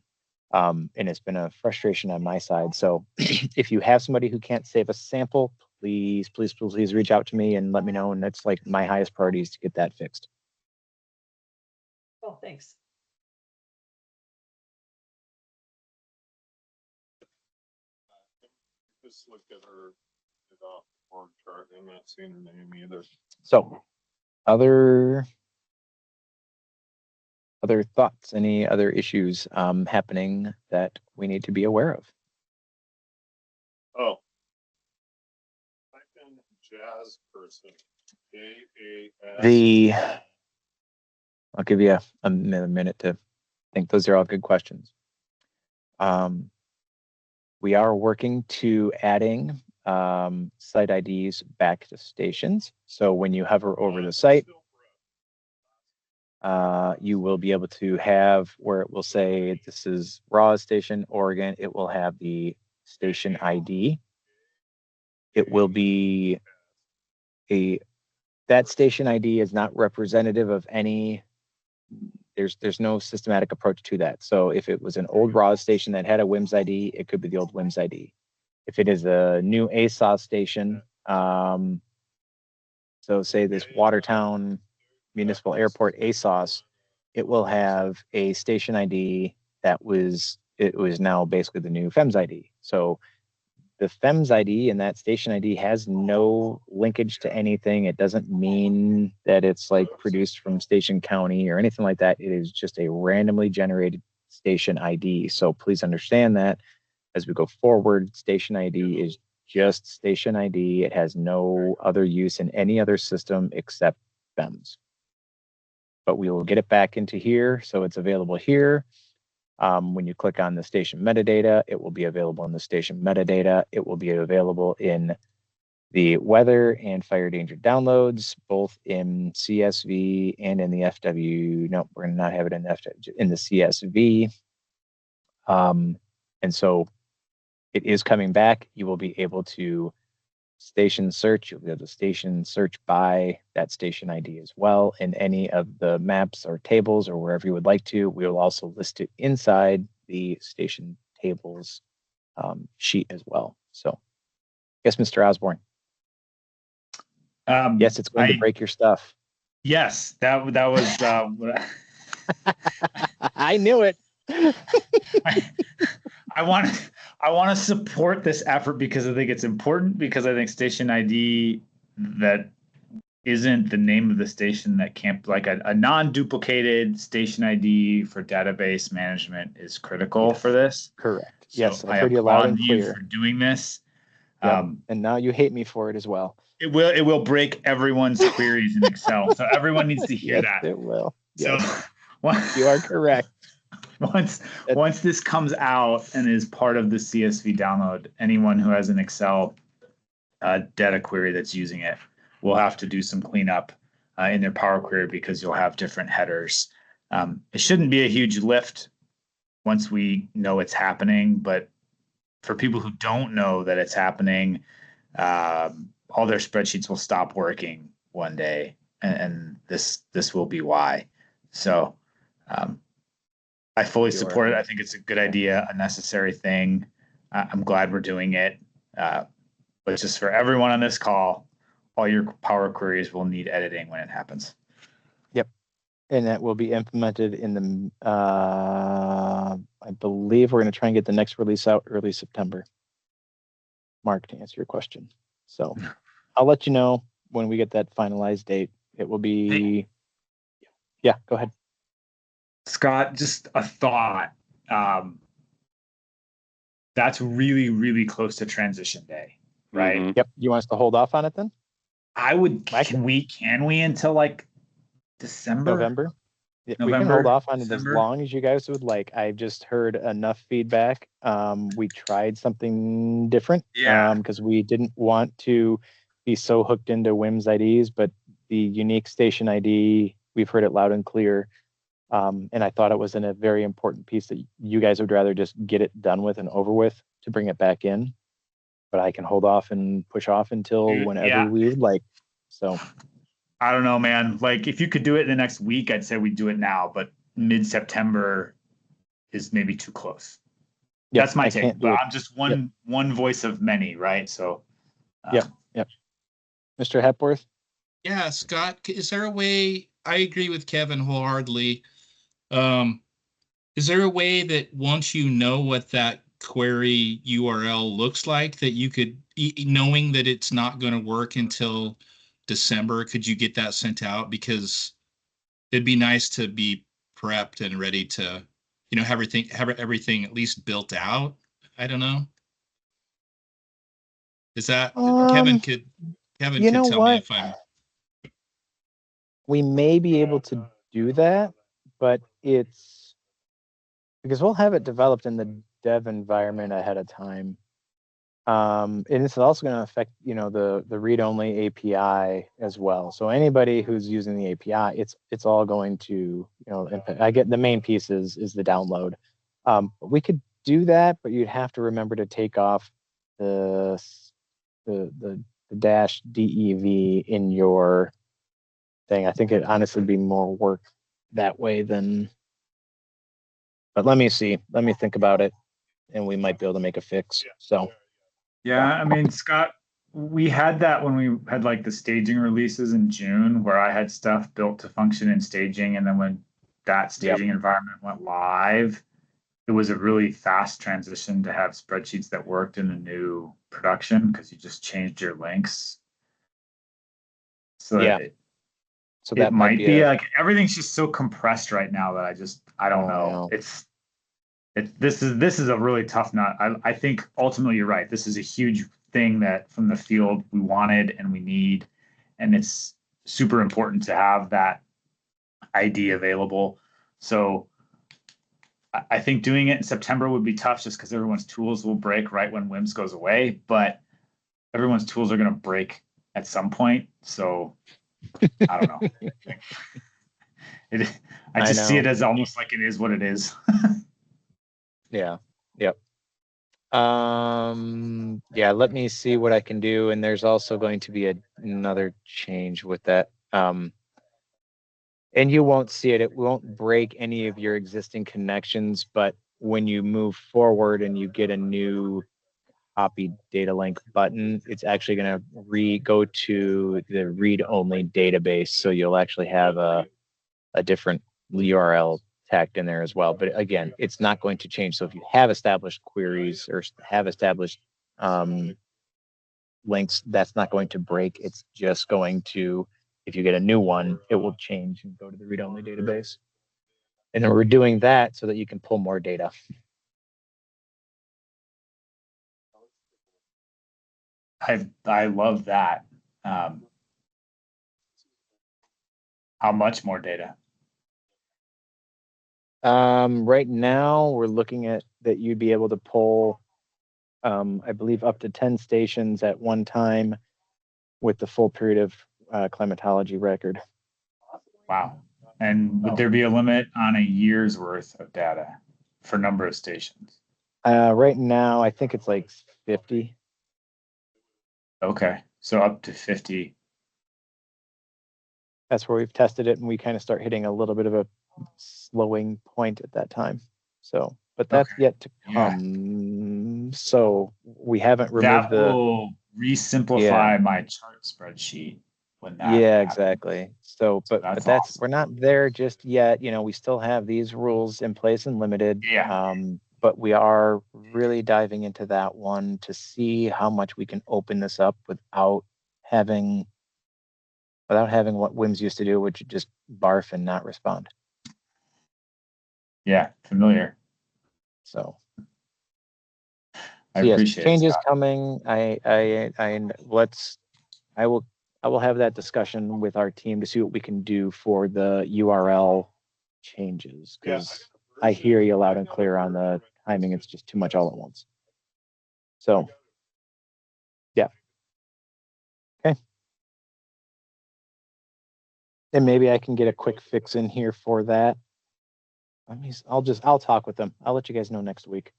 [SPEAKER 4] And it's been a frustration on my side. So if you have somebody who can't save a sample, please reach out to me and let me know. And that's like my highest priority is to get that fixed.
[SPEAKER 12] Oh, thanks.
[SPEAKER 2] Just look at her org chart. I'm not seeing her name either.
[SPEAKER 4] So Other thoughts? Any other issues happening that we need to be aware of?
[SPEAKER 2] Oh. Type in jazz person. J-A-S.
[SPEAKER 4] I'll give you another minute to think. Those are all good questions. We are working to adding site IDs back to stations. So when you hover over the site, you will be able to have where it will say this is Raw Station, Oregon. It will have the station ID. It will be that station ID is not representative of any. There's no systematic approach to that. So if it was an old Raw station that had a WIMS ID, it could be the old WIMS ID. If it is a new ASOS station, so say this Watertown Municipal Airport ASOS, it will have a station ID that was now basically the new FEMS ID. So the FEMS ID and that station ID has no linkage to anything. It doesn't mean that it's like produced from station county or anything like that. It is just a randomly generated station ID. So please understand that as we go forward, station ID is just station ID. It has no other use in any other system except FEMS. But we will get it back into here, so it's available here. When you click on the station metadata, it will be available in the station metadata. It will be available in the weather and fire danger downloads, both in CSV and in the FW. No, we're going to not have it in the FW, in the CSV. And so it is coming back. You will be able to station search. You'll be able to station search by that station ID as well in any of the maps or tables or wherever you would like to. We will also list it inside the station tables sheet as well. So, yes, Mr. Osborne. Yes, it's going to break your stuff.
[SPEAKER 11] Yes, that was.
[SPEAKER 4] I knew it.
[SPEAKER 11] I want to support this effort because I think it's important, because I think station ID that isn't the name of the station, that can't, like a non-duplicated station ID for database management is critical for this.
[SPEAKER 4] Correct.
[SPEAKER 11] So
[SPEAKER 4] yes,
[SPEAKER 11] I
[SPEAKER 4] heard you loud and
[SPEAKER 11] applaud
[SPEAKER 4] clear.
[SPEAKER 11] you for doing this.
[SPEAKER 4] Yep. And now you hate me for it as well.
[SPEAKER 11] It will break everyone's queries in Excel. So everyone needs to hear
[SPEAKER 4] yes,
[SPEAKER 11] that.
[SPEAKER 4] It will.
[SPEAKER 11] So
[SPEAKER 4] yes. You are correct.
[SPEAKER 11] Once this comes out and is part of the CSV download, anyone who has an Excel data query that's using it will have to do some cleanup in their Power Query, because you'll have different headers. It shouldn't be a huge lift once we know it's happening, but for people who don't know that it's happening, all their spreadsheets will stop working one day, and this will be why. So I fully support it. I think it's a good idea, a necessary thing. I'm glad we're doing it. But just for everyone on this call, all your Power Queries will need editing when it happens.
[SPEAKER 4] Yep. And that will be implemented in the, I believe we're going to try and get the next release out early September. Mark, to answer your question. So I'll let you know when we get that finalized date. It will be, yeah, go ahead.
[SPEAKER 11] Scott, just a thought. That's really, really close to transition day, right?
[SPEAKER 4] Mm-hmm. Yep. You want us to hold off on it then?
[SPEAKER 11] I would. Can we until like December?
[SPEAKER 4] November? We can hold off on it as long as you guys would like. I've just heard enough feedback. We tried something different. Because we didn't want to be so hooked into WIMS IDs, but the unique station ID, we've heard it loud and clear. And I thought it was a very important piece that you guys would rather just get it done with and over with to bring it back in. But I can hold off and push off until whenever we would like. So
[SPEAKER 11] I don't know, man. Like, if you could do it in the next week, I'd say we do it now. But mid-September is maybe too close. Yep, that's my take. But I'm just one voice of many, right? So
[SPEAKER 4] Yep. Mr. Hepworth?
[SPEAKER 13] Yeah, Scott, is there a way? I agree with Kevin wholeheartedly. Is there a way that once you know what that query URL looks like, that you could, knowing that it's not going to work until December, could you get that sent out? Because it'd be nice to be prepped and ready to, have everything at least built out. I don't know. Is that Kevin could tell me if I'm.
[SPEAKER 4] We may be able to do that, but it's because we'll have it developed in the dev environment ahead of time. And it's also going to affect, the read-only API as well. So anybody who's using the API, it's all going to, impact. I get the main piece is the download. We could do that, but you'd have to remember to take off the dash DEV in your thing. I think it honestly be more work that way than. But let me see. Let me think about it, and we might be able to make a fix. So.
[SPEAKER 11] Yeah, I mean, Scott, we had that when we had like the staging releases in June, where I had stuff built to function in staging, and then when that staging environment went live, it was a really fast transition to have spreadsheets that worked in the new production because you just changed your links. So
[SPEAKER 4] so that
[SPEAKER 11] it might be like everything's just so compressed right now that I don't know. This is a really tough nut. I think ultimately you're right. This is a huge thing that from the field we wanted and we need, and it's super important to have that ID available. So I think doing it in September would be tough just because everyone's tools will break right when WIMS goes away, but everyone's tools are going to break at some point. So I don't know. I just see it as almost like it is what it is.
[SPEAKER 4] Yeah. Yep. Let me see what I can do. And there's also going to be another change with that. And you won't see it. It won't break any of your existing connections, but when you move forward and you get a new copy data link button, it's actually going to go to the read-only database. So you'll actually have a different URL tagged in there as well. But again, it's not going to change. So if you have established queries or have established links, that's not going to break. It's just going to, if you get a new one, it will change and go to the read-only database. And then we're doing that so that you can pull more data.
[SPEAKER 11] I love that. How much more data?
[SPEAKER 4] Right now, we're looking at that you'd be able to pull, I believe, up to 10 stations at one time with the full period of climatology record.
[SPEAKER 11] Wow. And would there be a limit on a year's worth of data for number of stations?
[SPEAKER 4] Right now, I think it's like 50.
[SPEAKER 11] Okay. So up to 50.
[SPEAKER 4] That's where we've tested it, and we kind of start hitting a little bit of a slowing point at that time. So, but that's yet to come. Yeah. So we haven't removed
[SPEAKER 11] that will re-simplify my chart spreadsheet when that happens.
[SPEAKER 4] Exactly. So, but that's awesome. We're not there just yet. We still have these rules in place and limited.
[SPEAKER 11] Yeah.
[SPEAKER 4] But we are really diving into that one to see how much we can open this up without having what WIMS used to do, which is just barf and not respond.
[SPEAKER 11] Yeah, familiar.
[SPEAKER 4] So
[SPEAKER 11] I appreciate
[SPEAKER 4] changes coming. I will have that discussion with our team to see what we can do for the URL changes, because I hear you loud and clear on the timing. It's just too much all at once. So yeah. Okay. And maybe I can get a quick fix in here for that. I'll talk with them. I'll let you guys know next week.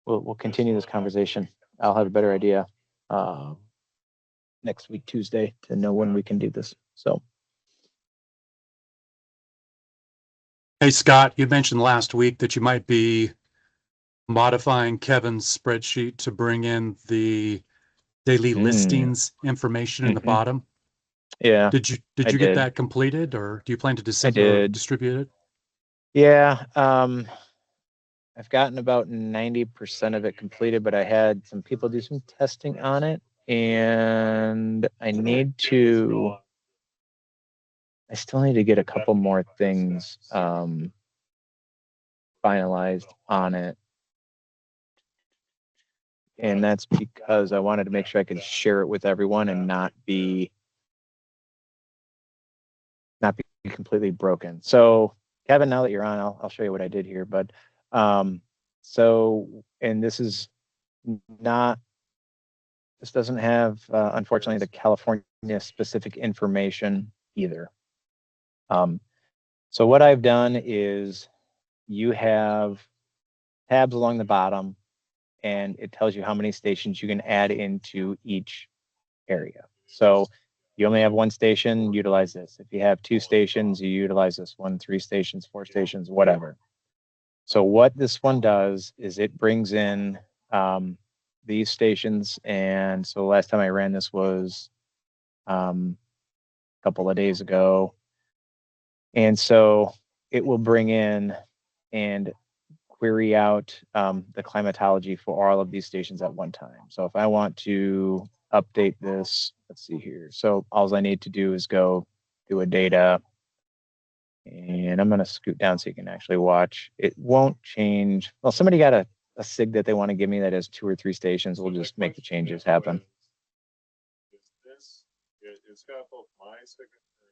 [SPEAKER 4] We'll continue this conversation. I'll have a better idea next week, Tuesday, to know when we can do this. So.
[SPEAKER 14] Hey, Scott, you mentioned last week that you might be modifying Kevin's spreadsheet to bring in the daily listings information in the bottom.
[SPEAKER 4] Yeah.
[SPEAKER 14] Did you get that completed, or do you plan to distribute it?
[SPEAKER 4] Yeah. I've gotten about 90% of it completed, but I had some people do some testing on it, And I still need to get a couple more things finalized on it. And that's because I wanted to make sure I could share it with everyone and not be completely broken. So Kevin, now that you're on, I'll show you what I did here. But and this is not, this doesn't have, unfortunately, the California specific information either. So what I've done is you have tabs along the bottom, and it tells you how many stations you can add into each area. So you only have one station, utilize this. If you have two stations, you utilize this one, 3 stations, 4 stations, whatever. So what this one does is it brings in these stations. And so last time I ran this was a couple of days ago. And so it will bring in and query out the climatology for all of these stations at one time. So if I want to update this, let's see here. So all I need to do is go do a data, and I'm going to scoot down so you can actually watch. It won't change. Well, somebody got a SIG that they want to give me that has 2 or 3 stations. We'll just make the changes happen.
[SPEAKER 2] It's got both my signature and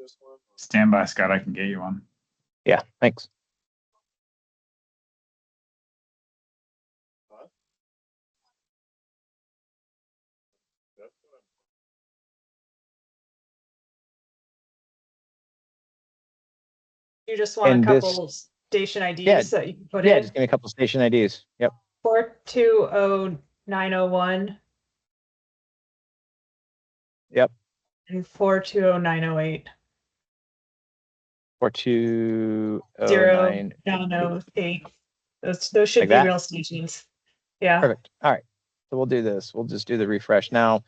[SPEAKER 2] this one.
[SPEAKER 11] Stand by, Scott. I can get you one.
[SPEAKER 4] Yeah, thanks.
[SPEAKER 12] You just want
[SPEAKER 4] And
[SPEAKER 12] a couple station IDs that you can put in?
[SPEAKER 4] Yeah, just give me a couple station IDs. Yep.
[SPEAKER 12] 420901.
[SPEAKER 4] Yep.
[SPEAKER 12] And 420908.
[SPEAKER 4] 420908.
[SPEAKER 12] Those should
[SPEAKER 4] Like
[SPEAKER 12] be
[SPEAKER 4] that?
[SPEAKER 12] real stations. Yeah.
[SPEAKER 4] Perfect. All right. So we'll do this. We'll just do the refresh. Now,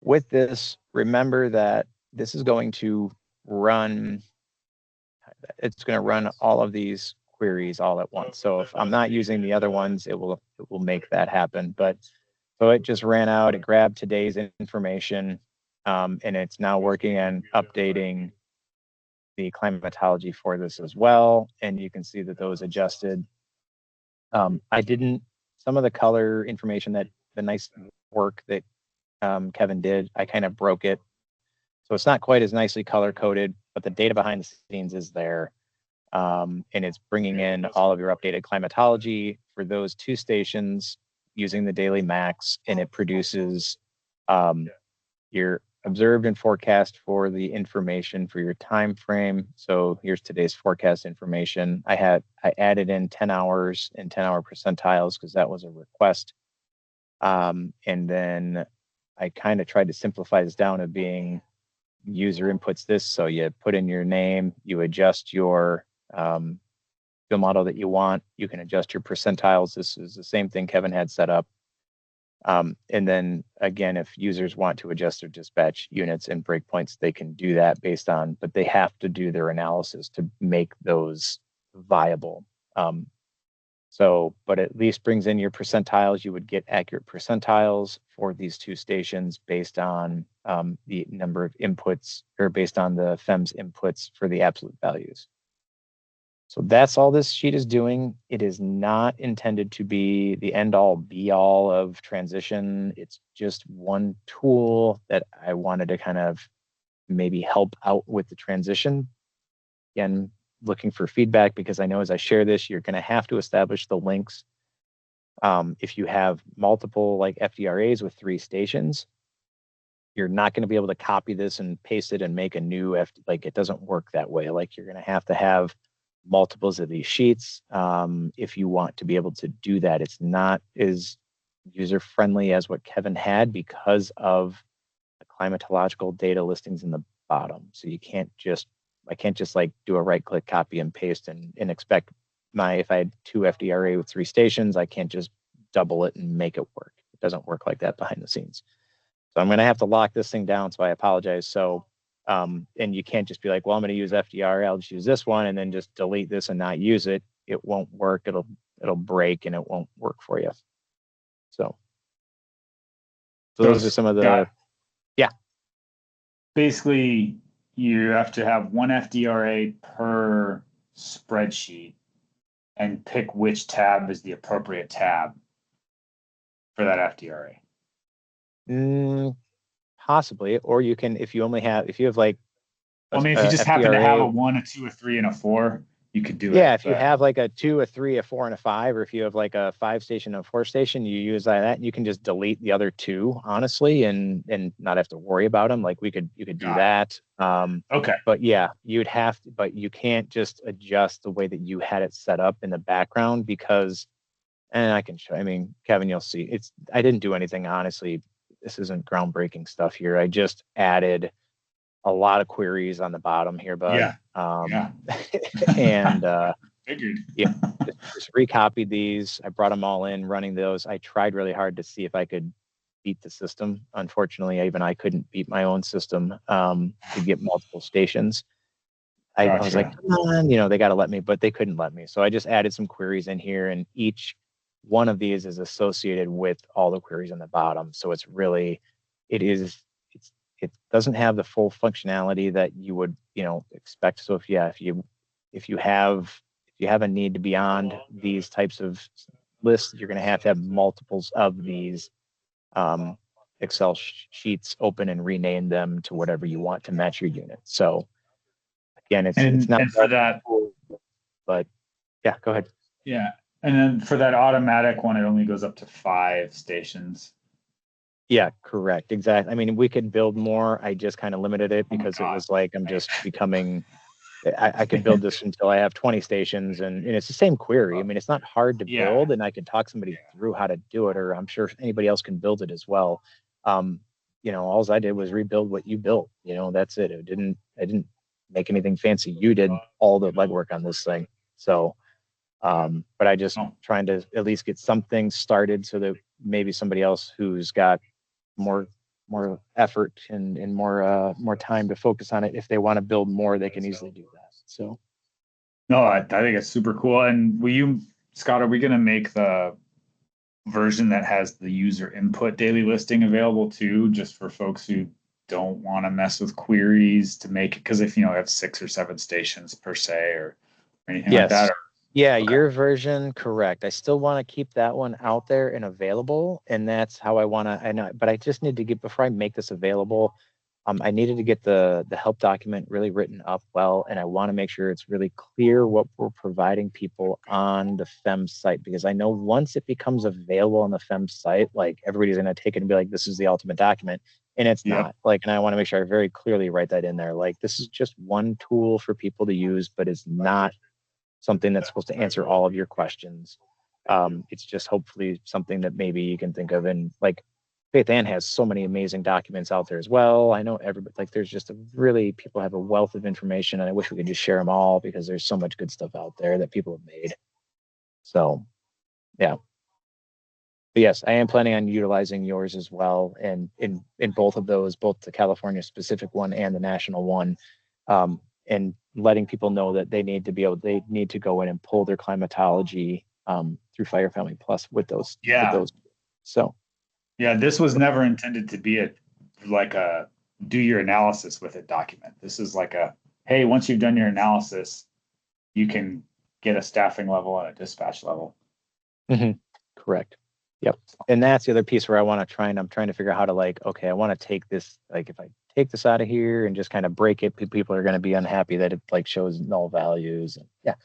[SPEAKER 4] with this, remember that this is going to run, it's going to run all of these queries all at once. So if I'm not using the other ones, it will make that happen. But so it just ran out, it grabbed today's information, and it's now working on updating the climatology for this as well. And you can see that those adjusted. Some of the color information, that the nice work that Kevin did, I kind of broke it. So it's not quite as nicely color coded, but the data behind the scenes is there. And it's bringing in all of your updated climatology for those 2 stations using the daily max, and it produces your observed and forecast for the information for your time frame. So here's today's forecast information. I added in 10 hours and 10-hour percentiles because that was a request. And then I kind of tried to simplify this down to being user inputs this. So you put in your name, you adjust your field model that you want. You can adjust your percentiles. This is the same thing Kevin had set up. And then again, if users want to adjust their dispatch units and breakpoints, they can do that but they have to do their analysis to make those viable. But at least brings in your percentiles. You would get accurate percentiles for these 2 stations based on the number of inputs, or based on the FEMS inputs for the absolute values. So that's all this sheet is doing. It is not intended to be the end all be all of transition. It's just one tool that I wanted to kind of maybe help out with the transition. Again, looking for feedback, because I know as I share this, you're going to have to establish the links. If you have multiple like FDRAs with 3 stations, you're not going to be able to copy this and paste it and make a new like it doesn't work that way. Like you're going to have multiples of these sheets if you want to be able to do that. It's not as user friendly as what Kevin had because of the climatological data listings in the bottom. So I can't just like do a right click, copy and paste and expect if I had 2 FDRA with 3 stations, I can't just double it and make it work. It doesn't work like that behind the scenes. So I'm going to have to lock this thing down. So I apologize. So and you can't just be like, well, I'm going to use FDRA, I'll just use this one and then just delete this and not use it. It won't work. It'll break and it won't work for you. So those are some of the, yeah.
[SPEAKER 11] Basically, you have to have one FDRA per spreadsheet and pick which tab is the appropriate tab for that FDRA.
[SPEAKER 4] Possibly, or you can, if you have like,
[SPEAKER 11] I mean, if you just happen to have a 1, a 2, a 3, and a 4, you could do it.
[SPEAKER 4] Yeah, if you have like a 2, a 3, a 4, and a 5, or if you have like a 5 station and a 4 station, you use that. You can just delete the other 2, honestly, and not have to worry about them. Like you could do that.
[SPEAKER 11] Okay.
[SPEAKER 4] But yeah, but you can't just adjust the way that you had it set up in the background because, and I can show. I mean, Kevin, you'll see. I didn't do anything, honestly. This isn't groundbreaking stuff here. I just added a lot of queries on the bottom here, bud.
[SPEAKER 11] Yeah.
[SPEAKER 4] And
[SPEAKER 11] figured.
[SPEAKER 4] Yeah, just recopied these. I brought them all in, running those. I tried really hard to see if I could beat the system. Unfortunately, even I couldn't beat my own system to get multiple stations. I was like, come on, they got to let me, but they couldn't let me. So I just added some queries in here, and each one of these is associated with all the queries on the bottom. So it doesn't have the full functionality that you would, expect. So if you have a need to beyond these types of lists, you're going to have multiples of these Excel sheets open and rename them to whatever you want to match your unit. So again, it's not
[SPEAKER 11] for that,
[SPEAKER 4] but yeah, go ahead.
[SPEAKER 11] Yeah. And then for that automatic one, it only goes up to 5 stations.
[SPEAKER 4] Yeah, correct. Exactly. I mean, we could build more. I just kind of limited it because it was like, I'm just becoming, I could build this until I have 20 stations and it's the same query. I mean, it's not hard to build and I can talk somebody through how to do it, or I'm sure anybody else can build it as well. All I did was rebuild what you built, that's it. I didn't make anything fancy. You did all the legwork on this thing. So, but I just trying to at least get something started so that maybe somebody else who's got more effort and more time to focus on it, if they want to build more, they can easily do that. So
[SPEAKER 11] no, I think it's super cool. And Scott, are we going to make the version that has the user input daily listing available too, just for folks who don't want to mess with queries to make it? Because if you have 6 or 7 stations per se or anything like that.
[SPEAKER 4] Your version, correct. I still want to keep that one out there and available, and that's how I want to. But I just need to get, before I make this available, I needed to get the help document really written up well, and I want to make sure it's really clear what we're providing people on the FEMS site, because I know once it becomes available on the FEMS site, like everybody's going to take it and be like, this is the ultimate document, and it's not. And I want to make sure I very clearly write that in there. Like, this is just one tool for people to use, but it's not something that's supposed to answer all of your questions. It's just hopefully something that maybe you can think of. And like Faith Ann has so many amazing documents out there as well. I know everybody, like there's just people have a wealth of information, and I wish we could just share them all because there's so much good stuff out there that people have made. So yeah. But yes, I am planning on utilizing yours as well. And in both of those, both the California specific one and the national one, and letting people know that they need to go in and pull their climatology through Fire Family Plus with those. So
[SPEAKER 11] this was never intended to be a do your analysis with it document. This is like hey, once you've done your analysis, you can get a staffing level and a dispatch level.
[SPEAKER 4] Mm-hmm. Correct. Yep. And that's the other piece where I'm trying to figure out how to okay, I want to take this, if I take this out of here and just kind of break it, people are going to be unhappy that it shows null values. And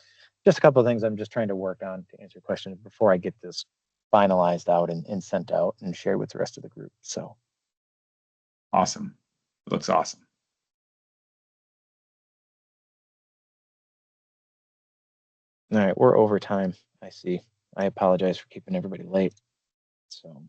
[SPEAKER 4] just a couple of things I'm just trying to work on to answer your question before I get this finalized out and sent out and shared with the rest of the group. So
[SPEAKER 11] awesome. It looks awesome.
[SPEAKER 4] All right, we're over time. I see. I apologize for keeping everybody late. So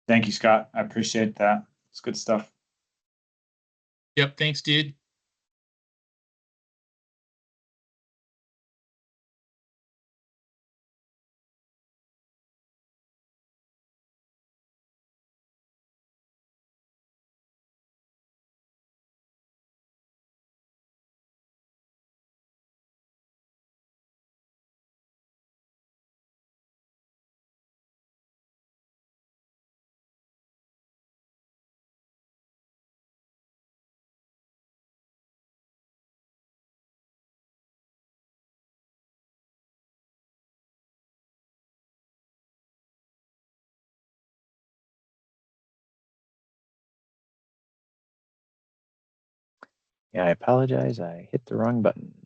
[SPEAKER 11] thank you, Scott. I appreciate that. It's good stuff.
[SPEAKER 13] Yep. Thanks, dude.
[SPEAKER 4] Yeah, I apologize. I hit the wrong button.